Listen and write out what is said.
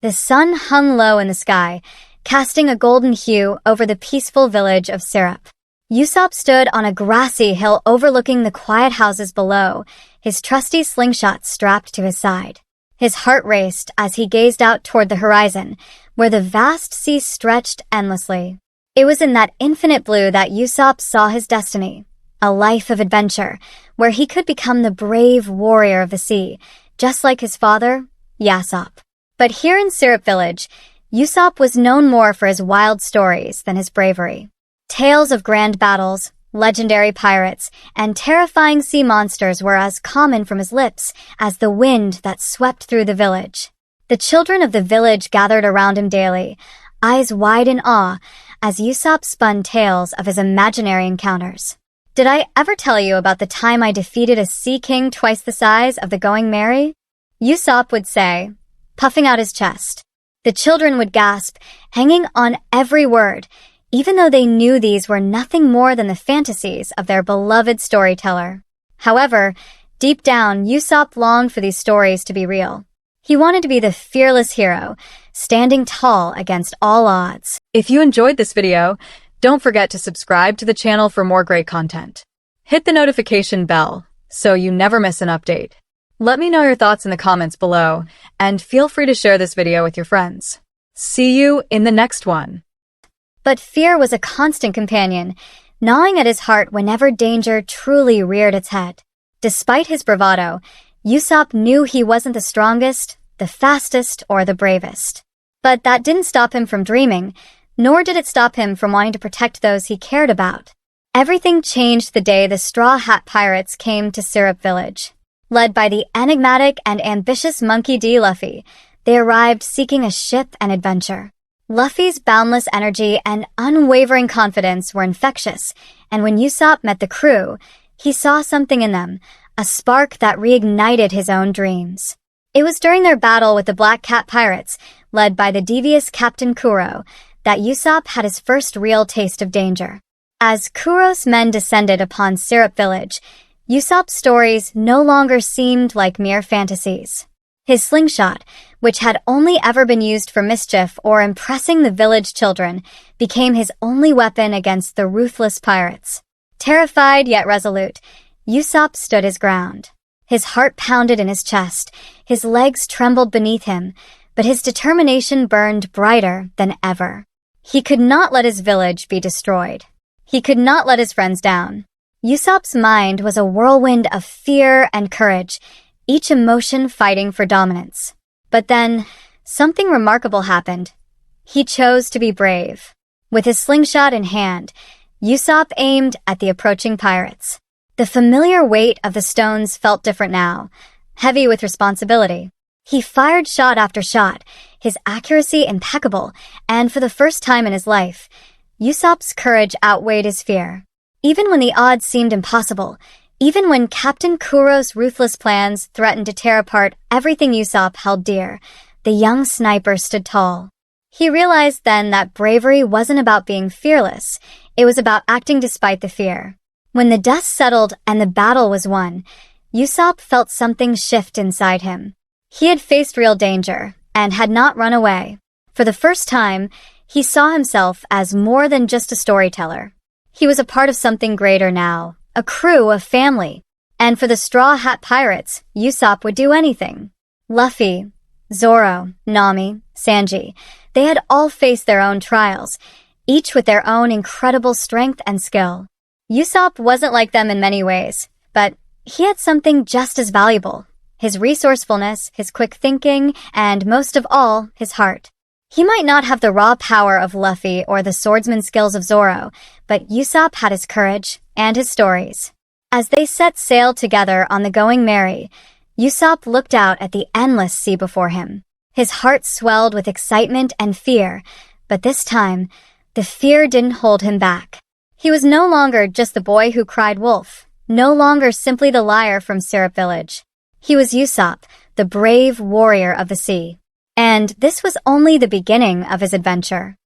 The sun hung low in the sky, casting a golden hue over the peaceful village of Syrup. Usopp stood on a grassy hill overlooking the quiet houses below, his trusty slingshot strapped to his side. His heart raced as he gazed out toward the horizon, where the vast sea stretched endlessly. It was in that infinite blue that Usopp saw his destiny, a life of adventure, where he could become the brave warrior of the sea, just like his father, Yasopp. But here in Syrup Village, Usopp was known more for his wild stories than his bravery. Tales of grand battles, legendary pirates, and terrifying sea monsters were as common from his lips as the wind that swept through the village. The children of the village gathered around him daily, eyes wide in awe, as Usopp spun tales of his imaginary encounters. Did I ever tell you about the time I defeated a sea king twice the size of the Going Merry? Usopp would say, puffing out his chest. The children would gasp, hanging on every word, even though they knew these were nothing more than the fantasies of their beloved storyteller. However, deep down, Usopp longed for these stories to be real. He wanted to be the fearless hero, standing tall against all odds. If you enjoyed this video, don't forget to subscribe to the channel for more great content. Hit the notification bell so you never miss an update. Let me know your thoughts in the comments below, and feel free to share this video with your friends. See you in the next one. But fear was a constant companion, gnawing at his heart whenever danger truly reared its head. Despite his bravado, Usopp knew he wasn't the strongest, the fastest, or the bravest. But that didn't stop him from dreaming, nor did it stop him from wanting to protect those he cared about. Everything changed the day the Straw Hat Pirates came to Syrup Village. Led by the enigmatic and ambitious Monkey D. Luffy, they arrived seeking a ship and adventure. Luffy's boundless energy and unwavering confidence were infectious, and when Usopp met the crew, he saw something in them, a spark that reignited his own dreams. It was during their battle with the Black Cat Pirates, led by the devious Captain Kuro, that Usopp had his first real taste of danger. As Kuro's men descended upon Syrup Village, Usopp's stories no longer seemed like mere fantasies. His slingshot, which had only ever been used for mischief or impressing the village children, became his only weapon against the ruthless pirates. Terrified yet resolute, Usopp stood his ground. His heart pounded in his chest, his legs trembled beneath him, but his determination burned brighter than ever. He could not let his village be destroyed. He could not let his friends down. Usopp's mind was a whirlwind of fear and courage, each emotion fighting for dominance. But then, something remarkable happened. He chose to be brave. With his slingshot in hand, Usopp aimed at the approaching pirates. The familiar weight of the stones felt different now, heavy with responsibility. He fired shot after shot, his accuracy impeccable, and for the first time in his life, Usopp's courage outweighed his fear. Even when the odds seemed impossible, even when Captain Kuro's ruthless plans threatened to tear apart everything Usopp held dear, the young sniper stood tall. He realized then that bravery wasn't about being fearless, it was about acting despite the fear. When the dust settled and the battle was won, Usopp felt something shift inside him. He had faced real danger, and had not run away. For the first time, he saw himself as more than just a storyteller. He was a part of something greater now, a crew, a family. And for the Straw Hat Pirates, Usopp would do anything. Luffy, Zoro, Nami, Sanji, they had all faced their own trials, each with their own incredible strength and skill. Usopp wasn't like them in many ways, but he had something just as valuable. His resourcefulness, his quick thinking, and most of all, his heart. He might not have the raw power of Luffy or the swordsman skills of Zoro, but Usopp had his courage and his stories. As they set sail together on the Going Merry, Usopp looked out at the endless sea before him. His heart swelled with excitement and fear, but this time, the fear didn't hold him back. He was no longer just the boy who cried wolf, no longer simply the liar from Syrup Village. He was Usopp, the brave warrior of the sea. And this was only the beginning of his adventure.